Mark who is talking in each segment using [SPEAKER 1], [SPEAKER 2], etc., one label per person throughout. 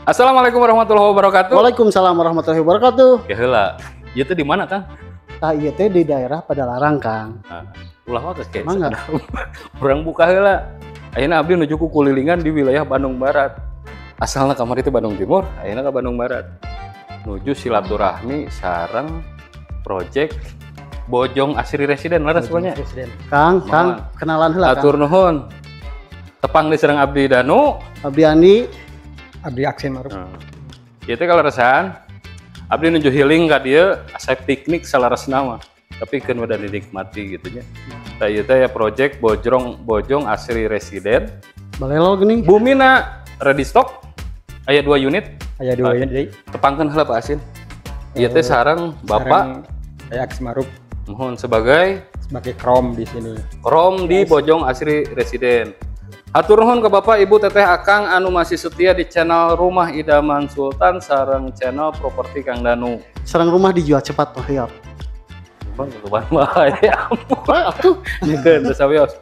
[SPEAKER 1] Assalamualaikum warahmatullahi wabarakatuh.
[SPEAKER 2] Waalaikumsalam warahmatullahi wabarakatuh.
[SPEAKER 1] Ya heula. Ieu teh di mana, Kang?
[SPEAKER 2] Tah ieu teh di daerah Padalarang, Kang.
[SPEAKER 1] Nah, ulah wae geus
[SPEAKER 2] Mangga.
[SPEAKER 1] Urang buka heula. Ayeuna abdi nuju ku kulilingan di wilayah Bandung Barat. Asalna kamari teh Bandung Timur, ayeuna ka Bandung Barat. Nuju silaturahmi sareng project Bojong Asri Residen laras pokoknya.
[SPEAKER 2] Kang, kenalan heula, Kang.
[SPEAKER 1] Atur nuhun. Tepang di sareng abdi Danu,
[SPEAKER 2] Abdi Andi,
[SPEAKER 3] Abdi Aksen Maruf.
[SPEAKER 1] Ieu teh kaleresan abdi nuju healing ka dieu, asa piknik salaresna mah. Tapi kan udah dinikmati gitu nya. Tah ieu teh ya project Bojong Asri Residen.
[SPEAKER 2] balelo geuning.
[SPEAKER 1] Bumina ready stock. Aya 2 unit.
[SPEAKER 3] Aya 2 unit deui.
[SPEAKER 1] Tepangkeun heula Pak Asin. Ieu teh sareng Bapak
[SPEAKER 3] Aya Aksen Maruf
[SPEAKER 1] mohon sebagai
[SPEAKER 3] krom di sini.
[SPEAKER 1] Krom di Bojong Asri Residen. Hatur nuhun ke Bapak Ibu Teteh Akang anu masih setia di channel Rumah Idaman Sultan sareng channel Properti Kang Danu.
[SPEAKER 2] Sareng rumah dijual cepat Pak Yop.
[SPEAKER 1] Bang lumayan mah ya ampun.
[SPEAKER 2] Atuh.
[SPEAKER 1] Nyekeun teh sawios.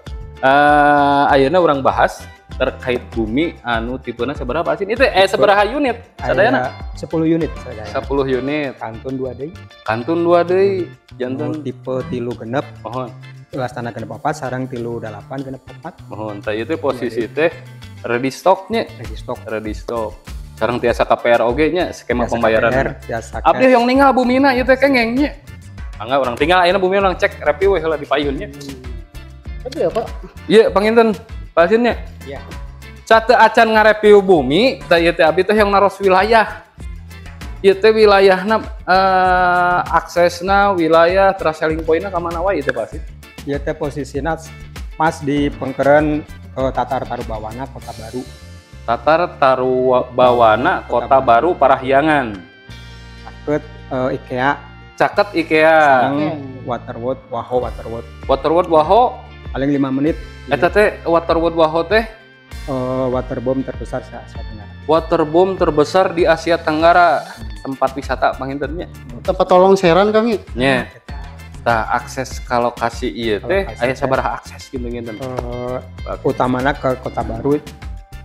[SPEAKER 1] Ayeuna urang bahas terkait bumi anu tipena sabaraha Asin? Itu sabaraha unit? Sadayana
[SPEAKER 3] 10 unit sadaya.
[SPEAKER 1] 10 unit.
[SPEAKER 3] Kantun 2 deui.
[SPEAKER 1] Kantun 2 deui. Janten
[SPEAKER 3] Tipe 3 genep.
[SPEAKER 1] mohon.
[SPEAKER 3] Lastana genep 4 sareng 38 genep 4.
[SPEAKER 1] Mohon tah ieu teh posisi teh ready stock nya.
[SPEAKER 3] Ready stock.
[SPEAKER 1] Ready stock. Sareng tiasa KPR oge nya skema pembayaran.
[SPEAKER 3] Biasa
[SPEAKER 1] Abdi yang ninggal bumina ieu teh kengeng nya. Angga urang tinggal ayeuna bumi urang cek review we heula di payun nya.
[SPEAKER 2] Tapi ya, Pak.
[SPEAKER 1] Ieu panginten Pak Asin nya.
[SPEAKER 3] Iya.
[SPEAKER 1] Cate acan ngareview bumi, tah ieu teh abdi teh yang naros wilayah. Ieu teh wilayahna aksesna wilayah traseling poinna ka mana wae teh Pak Asin?
[SPEAKER 3] Ieu teh posisina pas di pengkeren Tatar Tarubawana Kota Baru.
[SPEAKER 1] Tatar Tarubawana Kota Baru Parahyangan.
[SPEAKER 3] Deket IKEA
[SPEAKER 1] Caket IKEA.
[SPEAKER 3] sareng Waterwood Waterwood.
[SPEAKER 1] Waterwood Waho.
[SPEAKER 3] Paling 5 menit.
[SPEAKER 1] Eta teh Waterwood Waho teh
[SPEAKER 3] Waterbomb terbesar se Asia Tenggara.
[SPEAKER 1] waterboom terbesar di Asia Tenggara. Tempat wisata pangintennya.
[SPEAKER 2] Tempat tolong seran Kang.
[SPEAKER 1] Nya. Tah akses ka lokasi ieu teh
[SPEAKER 3] Lokasi
[SPEAKER 1] aya
[SPEAKER 3] teh.
[SPEAKER 1] sabaraha akses kitu nginten.
[SPEAKER 3] Utamana ke Kota Baru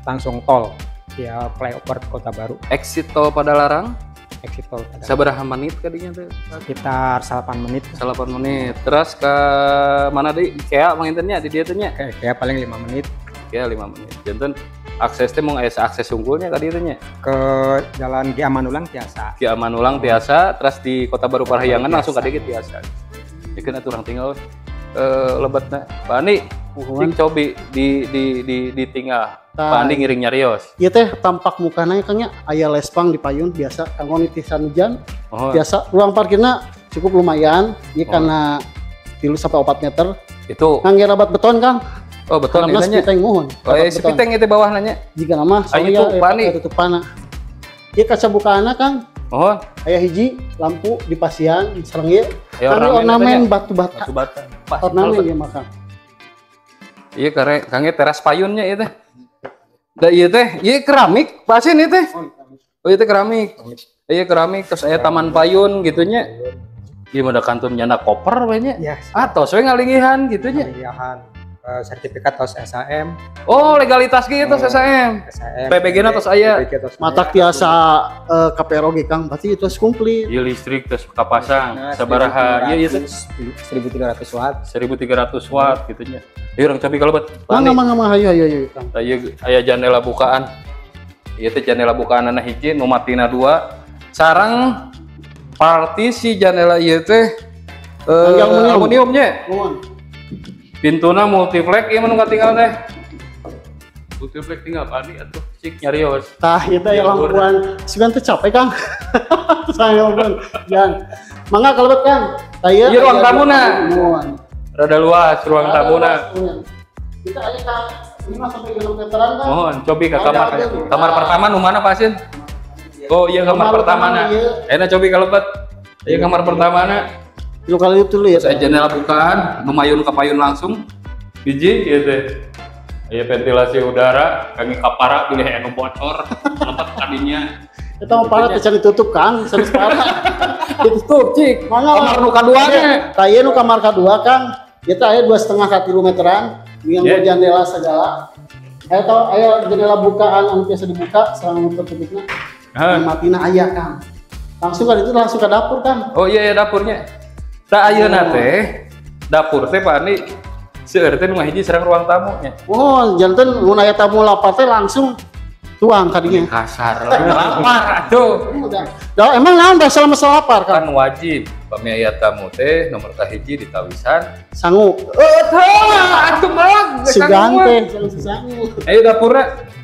[SPEAKER 3] langsung tol via flyover Kota Baru,
[SPEAKER 1] Exit tol Padalarang
[SPEAKER 3] exit tol
[SPEAKER 1] sabaraha menit kadinya teh?
[SPEAKER 3] sekitar 8 menit.
[SPEAKER 1] 8 menit. Terus ke mana deui? IKEA pangintennya di dieu teh nya.
[SPEAKER 3] Kayak paling 5 menit
[SPEAKER 1] IKEA 5 menit. Janten akses teh mung aya akses unggulnya ka dieu teh nya.
[SPEAKER 3] ke Jalan Ki Amanulang tiasa.
[SPEAKER 1] Ki Amanulang tiasa, terus di Kota Baru Parahyangan langsung ka dieu tiasa. Dikeun atuh urang tinggal lebetna. Pak Andi, cik cobi ditinggal. Pak Andi ngiring nyarios.
[SPEAKER 2] Ieu teh tampak mukana Kang nya aya lespang di payun biasa kanggo nitisan hujan.
[SPEAKER 1] Oh,
[SPEAKER 2] Biasa ruang parkirna cukup lumayan. Ieu karena 3 sampai 4 meter.
[SPEAKER 1] itu.
[SPEAKER 2] Ngangge rabat beton Kang.
[SPEAKER 1] Oh, betul
[SPEAKER 2] Karena
[SPEAKER 1] nih
[SPEAKER 2] spiteng mohon.
[SPEAKER 1] Oh, spiteng itu bawah nanya.
[SPEAKER 2] Jika nama
[SPEAKER 1] Ayo tuh, Pak Andi.
[SPEAKER 2] tutupana. Ieu kaca bukaana Kang.
[SPEAKER 1] Oh,
[SPEAKER 2] Aya hiji lampu di pasian sareng ieu.
[SPEAKER 1] aya
[SPEAKER 2] Kami ornamen batu bata.
[SPEAKER 1] batu bata. Pas.
[SPEAKER 2] Ornamen ieu mah Kang.
[SPEAKER 1] Iya kangge teras payunnya ieu teh. Da ieu teh, ieu keramik, pasin ieu teh. Oh, ieu teh keramik. Ieu keramik terus aya taman payun gitunya. Ieu mah da kantun nyana koper we nya.
[SPEAKER 3] Ya,
[SPEAKER 1] Tos we ngalingihan gitunya.
[SPEAKER 3] pilihan sertifikat tos SAM,
[SPEAKER 1] Oh, legalitas gitu SSM. PPG-na tos aya.
[SPEAKER 2] Matak tiasa KPR oge Kang, berarti itu komplit.
[SPEAKER 1] Ieu listrik terus kapasang sabaraha ieu teh
[SPEAKER 3] 1300 watt.
[SPEAKER 1] 1300 watt gitunya. Ieu urang cobi kalebet.
[SPEAKER 2] Mangga hayu Kang.
[SPEAKER 1] Tah ieu aya jendela bukaan. Ieu teh jendela bukaanna hiji, nu matina 2. Sareng partisi jendela ieu teh aluminiumnya. Pintuna multiplex ieu mah nu katinggal teh. Multiplex tinggal Padi atuh cik nyarios.
[SPEAKER 2] Tah ieu teh lampuan sigan teh capek Kang. Saya ngomong. Jan. Mangga kalebet Kang. Tah ieu
[SPEAKER 1] Ieu ruang tamuna.
[SPEAKER 2] Mohon.
[SPEAKER 1] Rada luas ruang tamuna.
[SPEAKER 2] Kita aya Kang 5 sampai 6 meteran Kang.
[SPEAKER 1] Mohon cobi ke kamar pertama nu mana Pasin? Oh iya kamar pertamana. Enak cobi kalebet. Ieu kamar pertamana.
[SPEAKER 2] Lu kali itu lu ya.
[SPEAKER 1] Saya jendela bukaan, lumayan ke payun langsung. Biji ieu teh. Aya ventilasi udara, kami kapara pilih anu bocor, lepet kadinya.
[SPEAKER 2] Kita mau parah teh ditutup Kang, serius parah.
[SPEAKER 1] Ditutup cik.
[SPEAKER 2] Mangga
[SPEAKER 1] Kamar nu kaduanya.
[SPEAKER 2] Tah ieu nu kamar kadua Kang. Ieu teh aya 2,5 ka 3 meteran. Yang jendela segala. Aya jendela bukaan anu biasa dibuka sareng tertutupna. Matina aya Kang. Langsung kan itu langsung ke dapur Kang.
[SPEAKER 1] Oh iya dapurnya. Tak ayeuna teh dapur teh Pak Andi seueur teh nu hiji sareng ruang tamunya.
[SPEAKER 2] Oh, janten mun aya tamu lapar teh langsung tuang kadinya.
[SPEAKER 1] Kasar lapar atuh.
[SPEAKER 2] Da emang naon dah selama lapar
[SPEAKER 1] Kan
[SPEAKER 2] Kang?
[SPEAKER 1] wajib pami aya tamu teh nomor kahiji ditawisan.
[SPEAKER 2] Sangu.
[SPEAKER 1] Atuh malah
[SPEAKER 2] Sugan teh, sangu.
[SPEAKER 1] Ayo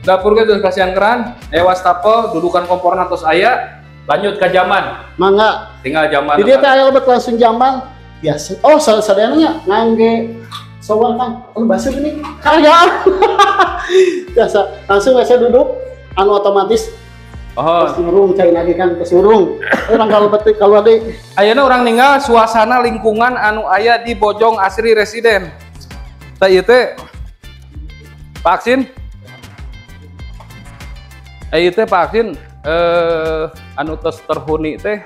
[SPEAKER 1] dapurnya terus kasihan keran, wastafel, dudukan komporna tos aya, lanjut ke zaman.
[SPEAKER 2] Mangga.
[SPEAKER 1] Tinggal zaman.
[SPEAKER 2] Jadi teh aya lebet langsung jamban. Biasa. Oh, sadeana ngangge sowan Kang. Anu basa gini. Karya. Biasa. Langsung saya duduk anu otomatis
[SPEAKER 1] Oh,
[SPEAKER 2] kesurung cai lagi kan kesurung. Orang kalau betik kalau ada
[SPEAKER 1] ayeuna urang ninggal suasana lingkungan anu aya di Bojong Asri Residen. Tah ieu teh vaksin. Ieu teh vaksin anu tos terhuni teh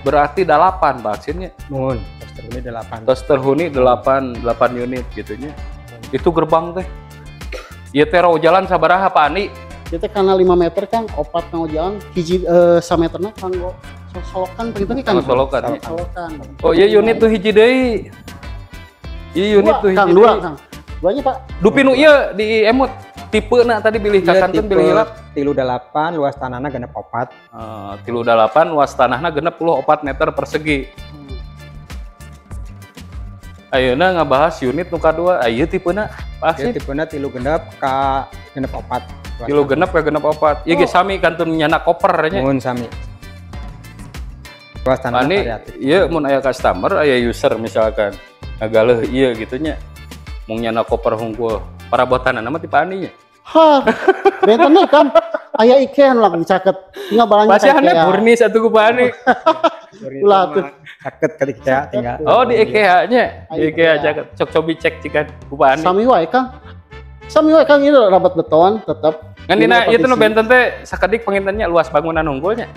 [SPEAKER 1] berarti 8 vaksinnya.
[SPEAKER 3] Nuhun, tos terhuni 8.
[SPEAKER 1] Tos terhuni 8 unit gitunya. Itu gerbang teh. Ieu teh roh jalan sabaraha Pak Andi?
[SPEAKER 2] kita karena 5 meter Kang opat kang jalan hiji sameterna kanggo solokan begitu nih Kang.
[SPEAKER 1] Solokan.
[SPEAKER 2] Solokan.
[SPEAKER 1] Oh iya unit tuh hiji deui. Iya unit tuh hiji.
[SPEAKER 2] Kang dua Kang. Duanya Pak.
[SPEAKER 1] Dupi nu ieu di emut tipena tadi pilih kakanten pilih hilap.
[SPEAKER 3] 38 luas tanahna genep 4.
[SPEAKER 1] 38 luas tanahna genep 4 meter persegi. Ayeuna ngabahas unit nu kadua, ieu tipena
[SPEAKER 3] Ieu tipena 3 genep ka genep 4.
[SPEAKER 1] Kilo genep ka genep 4. Ieu ge sami kantun nyana koper nya.
[SPEAKER 3] Mun sami. Luas tanahna variatif.
[SPEAKER 1] Ieu mun aya customer, aya user misalkan ngagaleuh ieu gitu nya. Mung nyana koper hungkul. Parabotanana mah ti Pak Andi nya.
[SPEAKER 2] Hah. Benten nih Kang. Aya ikean lah caket. Tinggal balanya
[SPEAKER 1] Pasihanna burnis atuh ku Pak Andi.
[SPEAKER 2] Ulah tuh.
[SPEAKER 3] Caket ka IKEA tinggal.
[SPEAKER 1] Oh di IKEA nya. Di IKEA caket. Cok cobi cek cikan ku Pak Andi.
[SPEAKER 2] Sami wae Kang. Sami wae Kang ieu rabat beton tetep.
[SPEAKER 1] Ngan dina ieu teh nu benten teh sakedik pengintennya luas bangunan unggulnya.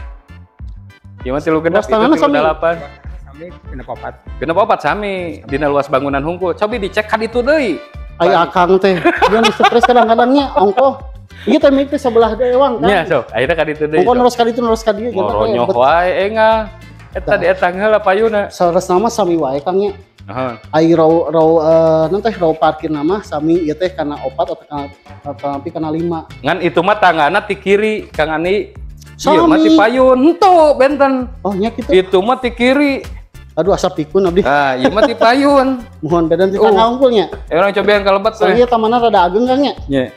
[SPEAKER 1] Ieu mah 3 genep itu 38.
[SPEAKER 3] Sami genep 4.
[SPEAKER 1] Genep 4 sami dina luas bangunan unggul. Cobi dicek ka ditu deui.
[SPEAKER 2] Aya Akang teh. Dia stres kadang-kadangnya ongkoh. Ieu teh mik teh sebelah deewang kan.
[SPEAKER 1] Nya sok, akhirnya ka ditu deui.
[SPEAKER 2] Ongkoh nerus ka ditu nerus ka dieu
[SPEAKER 1] Ngoronyoh wae engal. Eta di eta heula payuna.
[SPEAKER 2] Sares nama sami wae Kang nya.
[SPEAKER 1] Heeh.
[SPEAKER 2] Ai nanti raw parkir nama sami ieu teh kana 4 atau kana 5.
[SPEAKER 1] Ngan itu mah tanggana ti kiri Kang Andi.
[SPEAKER 2] Sami.
[SPEAKER 1] Ieu mah ti payun. Henteu benten.
[SPEAKER 2] Oh nya kitu.
[SPEAKER 1] Itu mah ti kiri.
[SPEAKER 2] Aduh asa pikun abdi.
[SPEAKER 1] Ah, ieu mah ti payun.
[SPEAKER 2] Mohon bedan ti tangga unggulnya.
[SPEAKER 1] Orang cobain kalebet teh.
[SPEAKER 2] Soalnya tamanna rada ageng Kang nya.
[SPEAKER 1] Nya.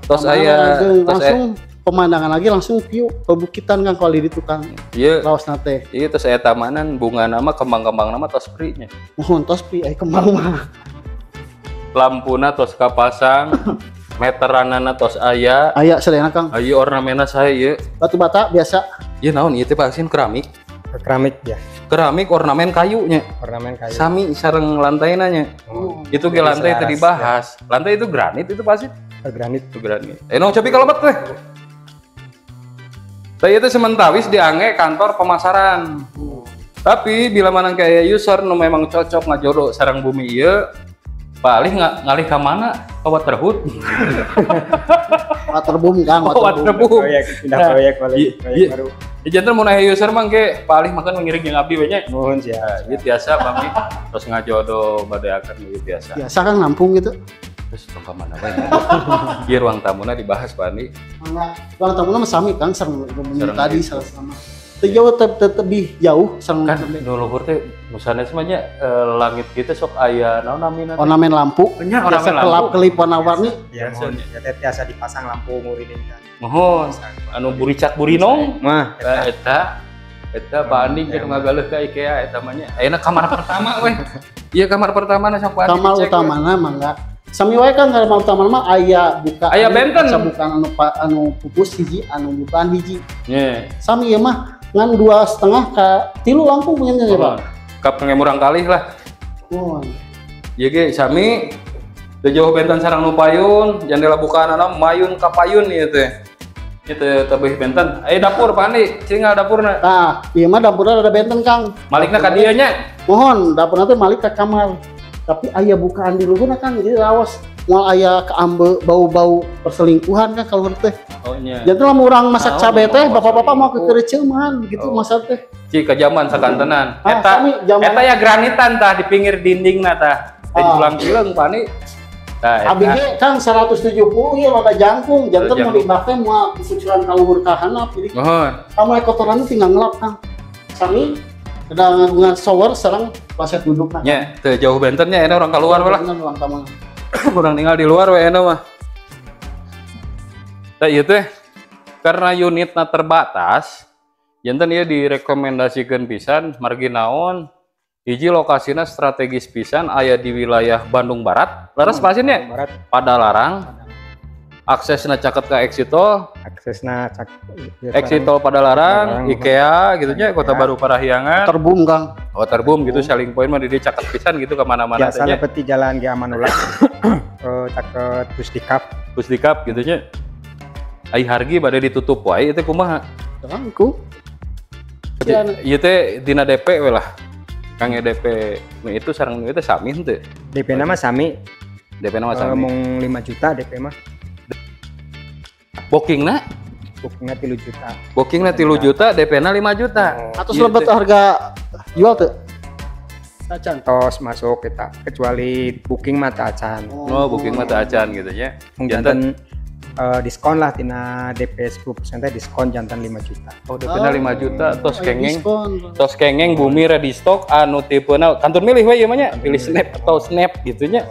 [SPEAKER 1] Tos
[SPEAKER 2] Tamanna
[SPEAKER 1] aya
[SPEAKER 2] rada ageng, langsung pemandangan lagi langsung view pebukitan Kang kalau di ditu Kang.
[SPEAKER 1] ieu
[SPEAKER 2] Laosna teh.
[SPEAKER 1] ieu tos aya tamanan bunga nama kembang-kembang nama tos pri nya.
[SPEAKER 2] Mohon tos pi ai kembang mah.
[SPEAKER 1] Lampuna tos kapasang. Meteranana tos aya.
[SPEAKER 2] Aya sadayana Kang.
[SPEAKER 1] Ieu ornamenna sae ieu.
[SPEAKER 2] Batu bata biasa.
[SPEAKER 1] Ieu naon ieu teh vaksin keramik.
[SPEAKER 3] Keramik ya.
[SPEAKER 1] Keramik ornamen kayunya.
[SPEAKER 3] Ornamen kayu.
[SPEAKER 1] Sami sareng lantaina nya. Itu ge lantai tadi dibahas. Lantai itu granit itu pasti.
[SPEAKER 3] Granit.
[SPEAKER 1] Itu granit. Nong cobi kalebet teh. Teh itu sementawis diange kantor pemasaran. Tapi bila mana kayak user nu memang cocok ngajodoh sarang bumi ieu, palih ngalih ka mana? Ka Waterhood.
[SPEAKER 2] Waterboom Kang,
[SPEAKER 1] Waterboom.
[SPEAKER 3] Proyek pindah proyek balik proyek baru.
[SPEAKER 1] Di jantan mun aya user mah ge palih makan mengiring jeung abdi we nya.
[SPEAKER 3] Mohon sia.
[SPEAKER 1] Ieu biasa pami terus ngajodoh badayakan ieu biasa.
[SPEAKER 2] Biasa Kang nampung gitu.
[SPEAKER 1] Terus tong ka mana bae. Ieu ruang tamuna dibahas Pak Andi.
[SPEAKER 2] Mangga. Ruang tamuna mah sami Kang sareng bumi
[SPEAKER 1] Sareng
[SPEAKER 2] tadi
[SPEAKER 1] gitu.
[SPEAKER 2] sama. Teu jauh lebih jauh sareng
[SPEAKER 1] Kan nu luhur teh musana semuanya langit kita sok aya naon namina.
[SPEAKER 2] ornamen lampu.
[SPEAKER 1] Nya
[SPEAKER 2] Biasa
[SPEAKER 1] ornamen
[SPEAKER 2] kelap
[SPEAKER 1] lampu.
[SPEAKER 2] kelip warna-warni.
[SPEAKER 3] Ya mohon. Ya teh biasa dipasang lampu ngurinin kan.
[SPEAKER 1] Mohon anu buricak burinong.
[SPEAKER 3] Mah
[SPEAKER 1] Eta Pak Andi keur ngagaleuh ka IKEA eta mah nya. Ayeuna kamar pertama we. Iya kamar pertama na sok Pak Andi.
[SPEAKER 2] Kamar
[SPEAKER 1] dicek, we.
[SPEAKER 2] utamana mangga. Sami wae Kang kamar utamana mah aya buka.
[SPEAKER 1] Aya benten.
[SPEAKER 2] Bukan anu pupus hiji, anu bukaan hiji.
[SPEAKER 1] Nya.
[SPEAKER 2] Sami ieu mah ngan 2,5 ka 3 lampu punya ya Pak.
[SPEAKER 1] Ka pengemurang kalih lah.
[SPEAKER 2] Oh.
[SPEAKER 1] Ieu ge sami teu jauh benten sareng nu payun, jendela bukaanana mayun ka payun ieu teh. Ieu teh tebih benten. Aya dapur Pak Andi, tinggal dapurna.
[SPEAKER 2] Nah, ieu mah dapurna ada benten Kang.
[SPEAKER 1] Malikna ka dieu nya.
[SPEAKER 2] Mohon dapurna teh malik ka kamar. Tapi aya bukaan di luhurna Kang, jadi lawas moal aya keambe bau-bau perselingkuhan kan kalau teh.
[SPEAKER 1] Oh nya.
[SPEAKER 2] Jangan lah orang masak
[SPEAKER 1] Naon,
[SPEAKER 2] cabe teh,
[SPEAKER 1] mau
[SPEAKER 2] bapak-bapak mau
[SPEAKER 1] selingkuh.
[SPEAKER 2] kekereceman gitu
[SPEAKER 1] Oh.
[SPEAKER 2] masak teh.
[SPEAKER 1] Ci ke zaman sakantenan.
[SPEAKER 2] Ah,
[SPEAKER 1] Eta
[SPEAKER 2] sami zaman-
[SPEAKER 1] eta ya granitan tah di pinggir dinding tah. Teh
[SPEAKER 2] Ah.
[SPEAKER 1] ulang-ulang pani. Tah
[SPEAKER 2] Abi
[SPEAKER 1] eta.
[SPEAKER 2] ge kan 170 ya ada jangkung, jantan mau
[SPEAKER 1] Jangkung.
[SPEAKER 2] dibakte mau kucuran kaluhur ka handap jadi
[SPEAKER 1] Mohon.
[SPEAKER 2] kamu kotoran tinggal ngelap Kang. Sami dengan shower serang kloset duduk nah.
[SPEAKER 1] Nya teu jauh bentennya enak orang keluar lah.
[SPEAKER 2] Bener, ruang tamu.
[SPEAKER 1] Kurang tinggal di luar we enak mah. Tah ieu teh karena unitnya terbatas, jantan ieu direkomendasikeun pisan margi naon hiji lokasina strategis pisan aya di wilayah Bandung Barat. Laras pasinnya
[SPEAKER 3] Barat
[SPEAKER 1] Padalarang. Aksesna caket ka exit tol,
[SPEAKER 3] aksesna cak
[SPEAKER 1] exit tol Padalarang,
[SPEAKER 3] Padalarang,
[SPEAKER 1] IKEA gitu nya, Kota
[SPEAKER 3] IKEA.
[SPEAKER 1] Baru Parahyangan.
[SPEAKER 2] Terbum Kang.
[SPEAKER 1] Waterboom gitu selling point mah di dieu caket pisan gitu ke mana-mana
[SPEAKER 3] biasa
[SPEAKER 1] teh nya.
[SPEAKER 3] lepeti jalan Ki Amanullah caket Pusdikap
[SPEAKER 1] Pusdikap gitu nya. Ai hargi bade ditutup wae itu kumaha?
[SPEAKER 2] Terangku.
[SPEAKER 1] Ieu teh dina DP we lah. Kang DP nu itu sareng nu itu sami henteu.
[SPEAKER 3] DP nama sami
[SPEAKER 1] DP nama sami.
[SPEAKER 3] ngomong 5 juta DP mah
[SPEAKER 1] Bookingna
[SPEAKER 3] bookingnya 3 juta.
[SPEAKER 1] Bookingna 3 juta, DP-na 5 juta.
[SPEAKER 2] Atau
[SPEAKER 1] Ieu
[SPEAKER 2] lebet
[SPEAKER 1] teh.
[SPEAKER 2] harga jual tuh. Sacan.
[SPEAKER 3] Tos masuk kita kecuali booking mah teu acan.
[SPEAKER 1] Oh, booking mah teu acan gitu nya.
[SPEAKER 3] Mung jantan diskon lah tina DP 10% teh diskon jantan 5 juta.
[SPEAKER 1] Oh, DP-na 5 juta tos
[SPEAKER 2] Aya
[SPEAKER 1] kengeng.
[SPEAKER 2] diskon.
[SPEAKER 1] Tos kengeng bumi ready stock anu tipena kantor milih we ieu mah nya, pilih snap atau snap gitu nya.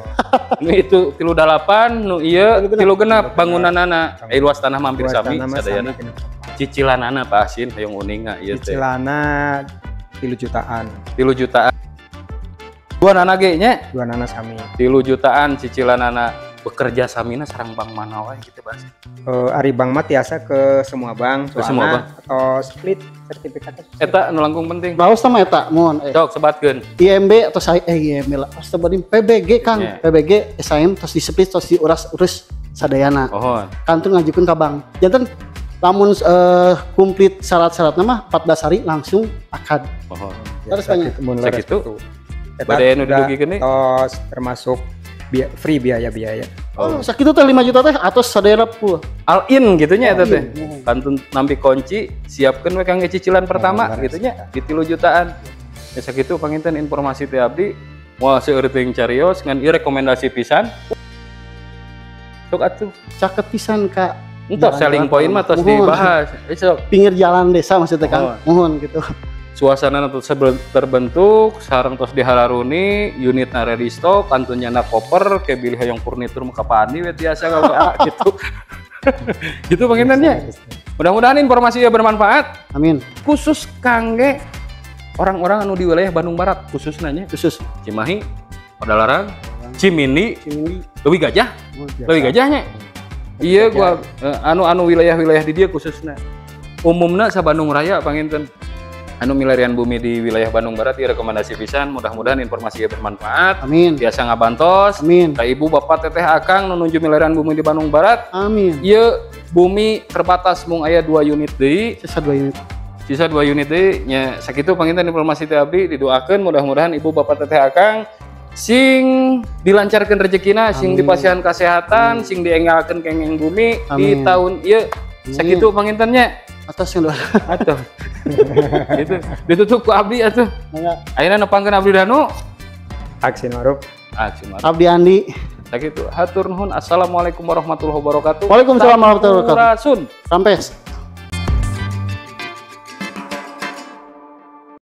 [SPEAKER 1] Nu itu 38, nu ieu 36 bangunanana. Luas tanah mampir
[SPEAKER 3] Luas
[SPEAKER 1] sami
[SPEAKER 3] tanah mah
[SPEAKER 1] sadayana.
[SPEAKER 3] sami kena.
[SPEAKER 1] Cicilanana Pak Asin hayang uninga ieu teh.
[SPEAKER 3] Cicilanna 3 jutaan.
[SPEAKER 1] 3 jutaan. Dua nana ge nya,
[SPEAKER 3] Dua nana sami.
[SPEAKER 1] 3 jutaan cicilanana bekerja samina sareng bank mana wae gitu Pak Asin.
[SPEAKER 3] Ari bank mah tiasa ke semua bank,
[SPEAKER 1] Ke semua bank.
[SPEAKER 3] atau split sertifikat.
[SPEAKER 1] Eta nu langkung penting.
[SPEAKER 2] Baus sama eta mohon
[SPEAKER 1] Sok sebatkeun.
[SPEAKER 2] IMB atau saya IMB lah. Pas tebadin PBG Kang.
[SPEAKER 1] Yeah.
[SPEAKER 2] PBG SAM terus diseplit terus diuras-urus sadayana.
[SPEAKER 1] Mohon.
[SPEAKER 2] Kantor ngajukeun ka bank. Jantan lamun komplit syarat-syaratna mah 14 hari langsung akad.
[SPEAKER 1] Mohon.
[SPEAKER 2] Terus banyak.
[SPEAKER 1] Sakitu? Bade nu didugikeun nih?
[SPEAKER 3] Tos termasuk free biaya-biaya.
[SPEAKER 2] Oh, sakitu teh 5 juta teh atos sadayana full.
[SPEAKER 1] All in gitu nya eta teh.
[SPEAKER 2] Mohon.
[SPEAKER 1] Kantun nampi kunci, siapkeun we kangge cicilan pertama
[SPEAKER 3] bener.
[SPEAKER 1] gitu nya di 3 jutaan. Ya sakitu panginten informasi teh abdi moal seueur teuing carios ngan ieu rekomendasi pisan. Sok atuh.
[SPEAKER 2] Caket pisan Kak.
[SPEAKER 1] Entos selling point mah tos
[SPEAKER 2] Mohon.
[SPEAKER 1] dibahas. Sok.
[SPEAKER 2] Pinggir jalan desa maksudnya Kang. Mohon gitu.
[SPEAKER 1] Suasana tos terbentuk, sareng tos dihalaruni, unitna ready stock, kantunnya na koper, kayak bilih hayang furnitur muka pani we tiasa kalau gitu. Gitu pangintennya. Mudah-mudahan informasinya bermanfaat
[SPEAKER 2] Amin.
[SPEAKER 1] khusus kangge orang-orang anu di wilayah Bandung Barat khususnya nya.
[SPEAKER 2] Khusus.
[SPEAKER 1] Cimahi, Padalarang, Cimindi,
[SPEAKER 2] Cimindi.
[SPEAKER 1] Leuwih Gajah, Leuwih Gajahnya. Iya gua anu wilayah-wilayah di dia khususnya. Umumna sa Bandung Raya panginten. Anu milarian bumi di wilayah Bandung Barat ieu rekomendasi pisan, mudah-mudahan informasinya bermanfaat.
[SPEAKER 2] Amin.
[SPEAKER 1] Biasa ngabantos.
[SPEAKER 2] Amin.
[SPEAKER 1] Ka ibu bapak teteh akang nu nuju milarian bumi di Bandung Barat.
[SPEAKER 2] Amin.
[SPEAKER 1] Ieu bumi terbatas mung aya 2 unit deui.
[SPEAKER 2] Sisa 2 unit.
[SPEAKER 1] Sisa 2 unit deui nya sakitu panginten informasi teh abdi didoakeun mudah-mudahan ibu bapak teteh akang sing dilancarkeun rezekina, sing
[SPEAKER 2] Amin.
[SPEAKER 1] dipasihan kesehatan, sing diengalkeun kengeng bumi di
[SPEAKER 2] Amin.
[SPEAKER 1] tahun ieu. Sakitu pangintennya.
[SPEAKER 2] Atas yang 2.
[SPEAKER 1] Atuh. Itu ditutup ku abdi atuh.
[SPEAKER 2] Mangga.
[SPEAKER 1] Ayeuna nepangkeun abdi danu.
[SPEAKER 3] Aksi maruf.
[SPEAKER 1] Cuma
[SPEAKER 2] Abdi Andi.
[SPEAKER 1] sakitu. Hatur nuhun. Assalamualaikum warahmatullahi wabarakatuh.
[SPEAKER 2] Waalaikumsalam warahmatullahi wabarakatuh.
[SPEAKER 1] Sampurasun.
[SPEAKER 2] Rampes.